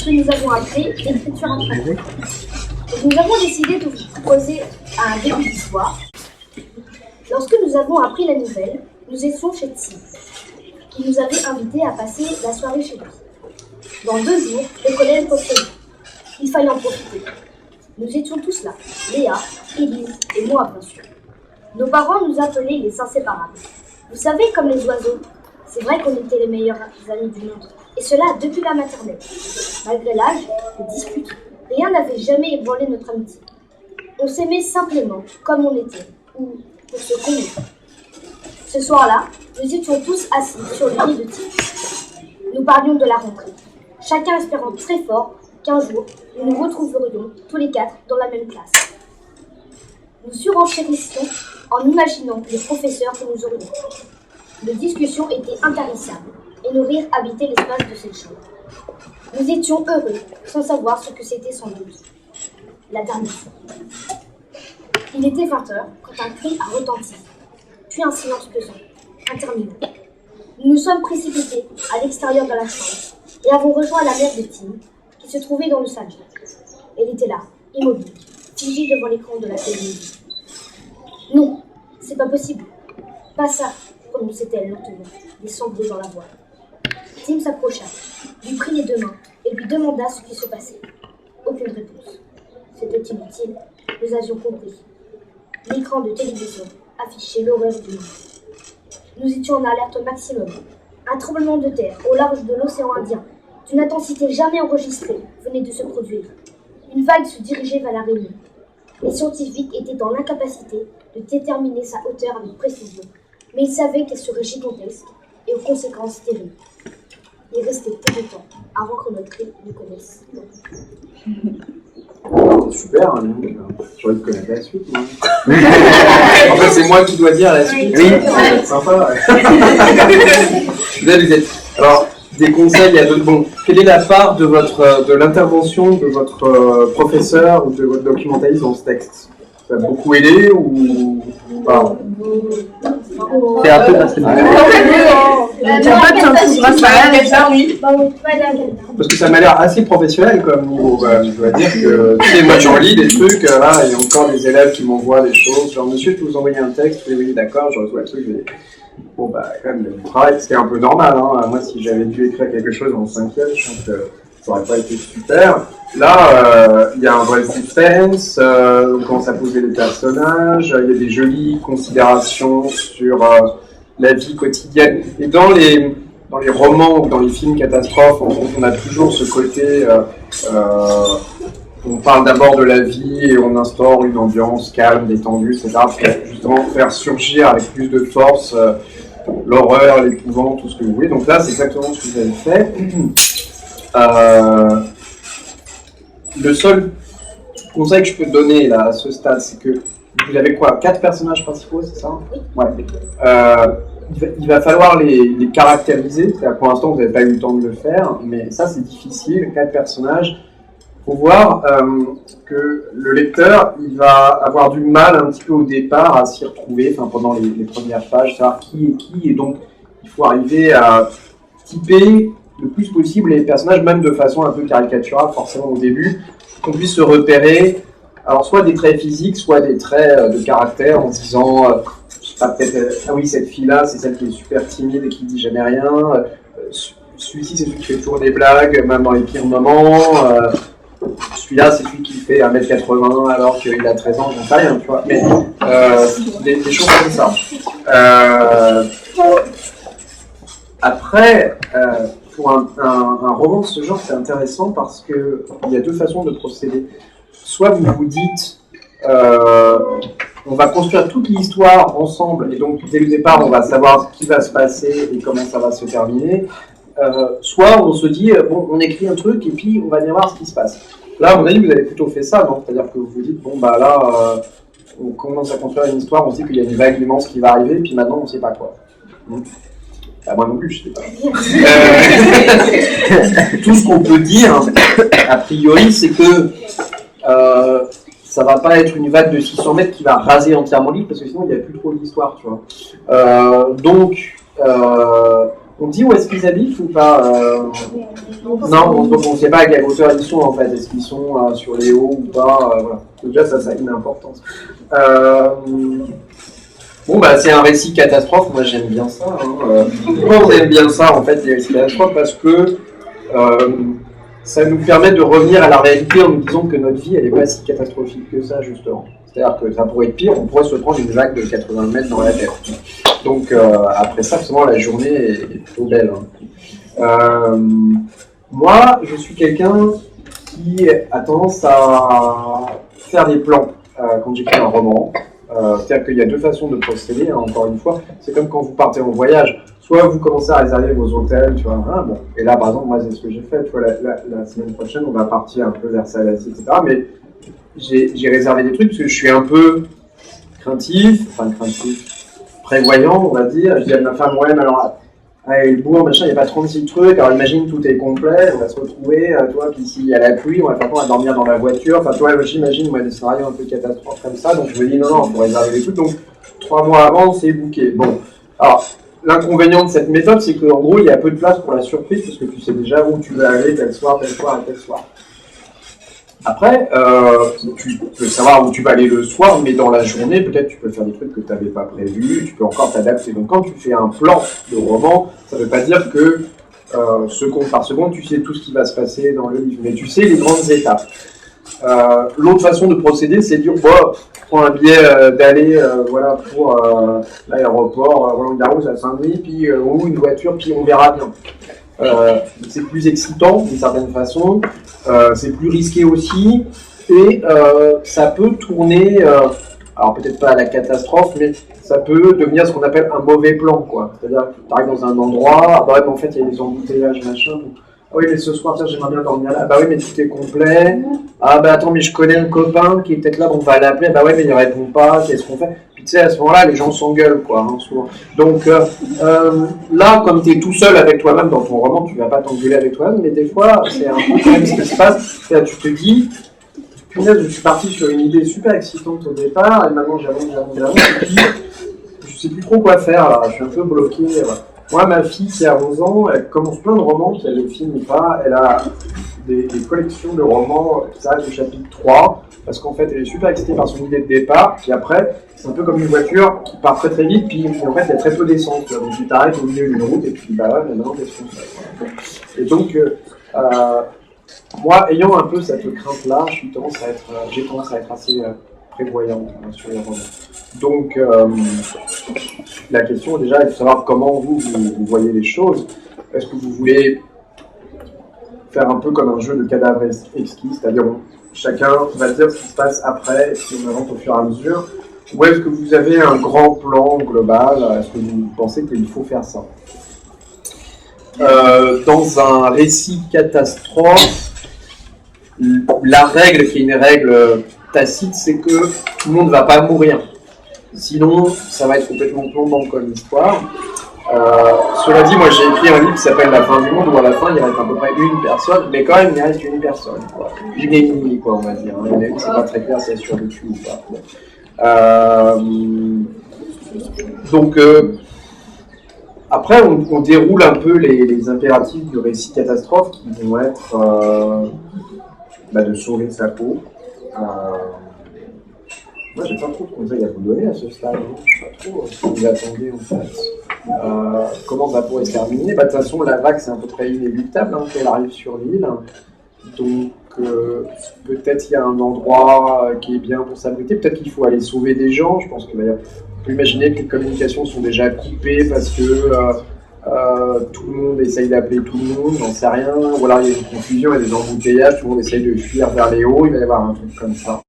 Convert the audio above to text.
puisque nous avons appris l'écriture intramuros. Nous avons décidé de vous proposer un début d'histoire. Lorsque nous avons appris la nouvelle, nous étions chez Tim, qui nous avait invités à passer la soirée chez lui. Dans 2 jours, le collège reprenait. Il fallait en profiter. Nous étions tous là, Léa, Élise et moi bien sûr. Nos parents nous appelaient les inséparables. Vous savez, comme les oiseaux, c'est vrai qu'on était les meilleurs amis du monde. Et cela depuis la maternelle. Malgré l'âge, les disputes, rien n'avait jamais ébranlé notre amitié. On s'aimait simplement, comme on était, ou pour ce qu'on était. Ce soir-là, nous étions tous assis sur le lit de Tim. Nous parlions de la rentrée, chacun espérant très fort qu'un jour, nous nous retrouverions tous les 4 dans la même classe. Nous surenchérissions en imaginant les professeurs que nous aurions. Nos discussions étaient intarissables et nos rires habitaient l'espace de cette chambre. Nous étions heureux, sans savoir ce que c'était sans doute. La dernière fois. Il était 20h quand un cri a retenti, puis un silence pesant, interminable. Nous nous sommes précipités à l'extérieur de la chambre et avons rejoint la mère de Tim, qui se trouvait dans le salon. Elle était là, immobile, figée devant l'écran de la télévision. « Non, c'est pas possible. Pas ça, » prononçait-elle lentement, des sanglots dans la voix. Tim s'approcha, lui prit les 2 mains et lui demanda ce qui se passait. Aucune réponse. C'était inutile, nous avions compris. L'écran de télévision affichait l'horreur du monde. Nous étions en alerte au maximum. Un tremblement de terre au large de l'océan Indien, d'une intensité jamais enregistrée, venait de se produire. Une vague se dirigeait vers la Réunion. Les scientifiques étaient dans l'incapacité de déterminer sa hauteur avec précision, mais ils savaient qu'elle serait gigantesque et aux conséquences terribles. Il restait peu de temps avant que notre île nous connaisse. Super, j'ai envie de connaître la suite. En fait, c'est moi qui dois dire la suite. Oui, c'est sympa. Alors, des conseils à d'autres. Bon, quelle est la part de l'intervention de votre professeur ou de votre documentaliste dans ce texte? Ça a beaucoup aidé ou pas? C'est un peu parce que parce que ça m'a l'air assez professionnel comme niveau. Je dois dire que, tu sais, moi j'en lis des trucs, là, il y a encore des élèves qui m'envoient des choses, genre monsieur, je peux vous envoyer un texte, oui, d'accord, je reçois le truc, je dis, bon, bah, quand même, le travail, c'était un peu normal, hein. Moi, si j'avais dû écrire quelque chose en 5e, je pense que ça aurait pas été super. Là, il y a un vrai suspense, on commence à poser les personnages, il y a des jolies considérations sur la vie quotidienne. Et dans les romans ou dans les films catastrophes, on a toujours ce côté, on parle d'abord de la vie et on instaure une ambiance calme, détendue, etc. pour justement faire surgir avec plus de force l'horreur, l'épouvante, tout ce que vous voulez. Donc là, c'est exactement ce que vous avez fait. Le seul conseil que je peux donner là, à ce stade, c'est que vous avez quoi, 4 personnages principaux, c'est ça? Ouais. Il va falloir les caractériser. Pour l'instant, vous n'avez pas eu le temps de le faire, mais ça, c'est difficile. 4 personnages. Il faut voir que le lecteur, il va avoir du mal un petit peu au départ à s'y retrouver, pendant les premières pages, savoir qui est qui, et donc il faut arriver à typer le plus possible les personnages, même de façon un peu caricaturale, forcément au début, qu'on puisse se repérer, alors soit des traits physiques, soit des traits de caractère, en se disant, je sais pas, peut-être, ah oui, cette fille-là, c'est celle qui est super timide et qui dit jamais rien, celui-ci, c'est celui qui fait toujours des blagues, même dans les pires moments, celui-là, c'est celui qui fait 1m80 alors qu'il a 13 ans, j'en sais rien, tu vois, mais des choses comme ça. Après, pour un roman de ce genre, c'est intéressant parce qu'il y a 2 façons de procéder. Soit vous vous dites, on va construire toute l'histoire ensemble, et donc dès le départ, on va savoir ce qui va se passer et comment ça va se terminer. Soit on se dit, bon, on écrit un truc et puis on va venir voir ce qui se passe. Là, à mon avis, vous avez plutôt fait ça, non? C'est-à-dire que vous vous dites, bon, bah là, on commence à construire une histoire, on se dit qu'il y a une vague immense qui va arriver, et puis maintenant, on ne sait pas quoi. Bah, moi non plus, je sais pas. Tout ce qu'on peut dire, a priori, c'est que ça va pas être une vague de 600 mètres qui va raser entièrement l'île, parce que sinon, il n'y a plus trop d'histoire, tu vois. Donc, on dit où est-ce qu'ils habitent ou pas? Non, on ne sait pas à quelle hauteur ils sont en fait. Est-ce qu'ils sont sur les hauts ou pas voilà. Déjà, ça a une importance. Bon, bah, c'est un récit catastrophe. Moi, j'aime bien ça. Pourquoi on aime bien ça, en fait, les récits catastrophes? Parce que ça nous permet de revenir à la réalité en nous disant que notre vie, elle n'est pas si catastrophique que ça, justement. C'est-à-dire que ça pourrait être pire. On pourrait se prendre une vague de 80 mètres dans la tête. Donc, après ça, forcément, la journée est plutôt belle. Moi, je suis quelqu'un qui a tendance à faire des plans quand j'écris un roman. C'est-à-dire qu'il y a deux façons de procéder, hein, encore une fois. C'est comme quand vous partez en voyage. Soit vous commencez à réserver vos hôtels, tu vois. Bon. Et là, par exemple, moi, c'est ce que j'ai fait. Tu vois, la semaine prochaine, on va partir un peu vers Salazie, etc. Mais j'ai réservé des trucs parce que je suis un peu craintif, prévoyant, on va dire. Je dis à ma femme, ouais, mais alors, le bourg, machin, il n'y a pas 36 trucs, alors imagine, tout est complet, on va se retrouver, toi, puis s'il y a la pluie, on va faire quoi, on va dormir dans la voiture, enfin, toi, j'imagine, moi, des scénarios un peu catastrophes comme ça, donc je me dis, non, il faut réserver les trucs, donc 3 mois avant, c'est booké. Bon, alors, l'inconvénient de cette méthode, c'est qu'en gros, il y a peu de place pour la surprise, parce que tu sais déjà où tu vas aller tel soir, et tel soir. Après, tu peux savoir où tu vas aller le soir, mais dans la journée, peut-être tu peux faire des trucs que tu n'avais pas prévus, tu peux encore t'adapter. Donc quand tu fais un plan de roman, ça ne veut pas dire que seconde par seconde, tu sais tout ce qui va se passer dans le livre, mais tu sais les grandes étapes. L'autre façon de procéder, c'est de dire, bon, prends un billet d'aller voilà, pour l'aéroport Roland-Garros à Saint-Denis, puis ou une voiture, puis on verra bien. C'est plus excitant d'une certaine façon, c'est plus risqué aussi, et ça peut tourner, alors peut-être pas à la catastrophe, mais ça peut devenir ce qu'on appelle un mauvais plan, quoi. C'est-à-dire que tu arrives dans un endroit, ah bah ouais, mais en fait il y a des embouteillages, machin. Ah oui, mais ce soir, j'aimerais bien dormir là. Ah bah oui, mais tout est complet. Ah bah attends, mais je connais un copain qui est peut-être là, bon, on va l'appeler. Ah bah ouais, mais il répond pas, qu'est-ce qu'on fait? Puis tu sais, à ce moment-là, les gens s'engueulent, quoi, hein, souvent. Donc là, comme tu es tout seul avec toi-même dans ton roman, tu vas pas t'engueuler avec toi-même, mais des fois, c'est un peu quand même ce qui se passe. C'est-à-dire, tu te dis, punaise, je suis parti sur une idée super excitante au départ, et maintenant j'avance, et puis je sais plus trop quoi faire, là, je suis un peu bloqué. Moi, ma fille qui a 11 ans, elle commence plein de romans qui ne finissent pas. Elle a des collections de romans qui s'arrêtent au chapitre 3, parce qu'en fait, elle est super excitée par son idée de départ. Puis après, c'est un peu comme une voiture qui part très très vite, puis en fait, il y a très peu d'essence. Donc tu t'arrêtes au milieu d'une route, et puis bah ouais, mais maintenant, qu'est-ce qu'on fait? Et donc, moi, ayant un peu cette crainte-là, j'ai tendance à être assez prévoyant sur les romans. Donc, la question déjà est de savoir comment vous voyez les choses. Est-ce que vous voulez faire un peu comme un jeu de cadavres exquis, c'est-à-dire chacun va dire ce qui se passe après et ce qu'on avance au fur et à mesure, ou est-ce que vous avez un grand plan global? Est-ce que vous pensez qu'il faut faire ça? Dans un récit catastrophe, la règle qui est une règle tacite, c'est que tout le monde ne va pas mourir. Sinon, ça va être complètement plombant comme histoire. Cela dit, moi j'ai écrit un livre qui s'appelle La fin du monde, où à la fin il reste à peu près une personne, mais quand même il reste une personne, quoi. Une ennemie, quoi, on va dire. C'est pas très clair si elle a survécu ou pas. Donc, après, on déroule un peu les impératifs du récit catastrophe qui vont être de sauver sa peau. Moi, j'ai pas trop de conseils à vous donner à ce stade. Je sais pas trop ce que vous attendez en fait. Comment ça pourrait se terminer? De toute façon, la vague, c'est à peu près inéluctable qu'elle arrive sur l'île. Donc, peut-être il y a un endroit qui est bien pour s'abriter. Peut-être qu'il faut aller sauver des gens. Je pense qu'on peut imaginer que les communications sont déjà coupées parce que tout le monde essaye d'appeler tout le monde, j'en sais rien. Ou alors il y a une confusion, il y a des embouteillages, tout le monde essaye de fuir vers les hauts. Il va y avoir un truc comme ça.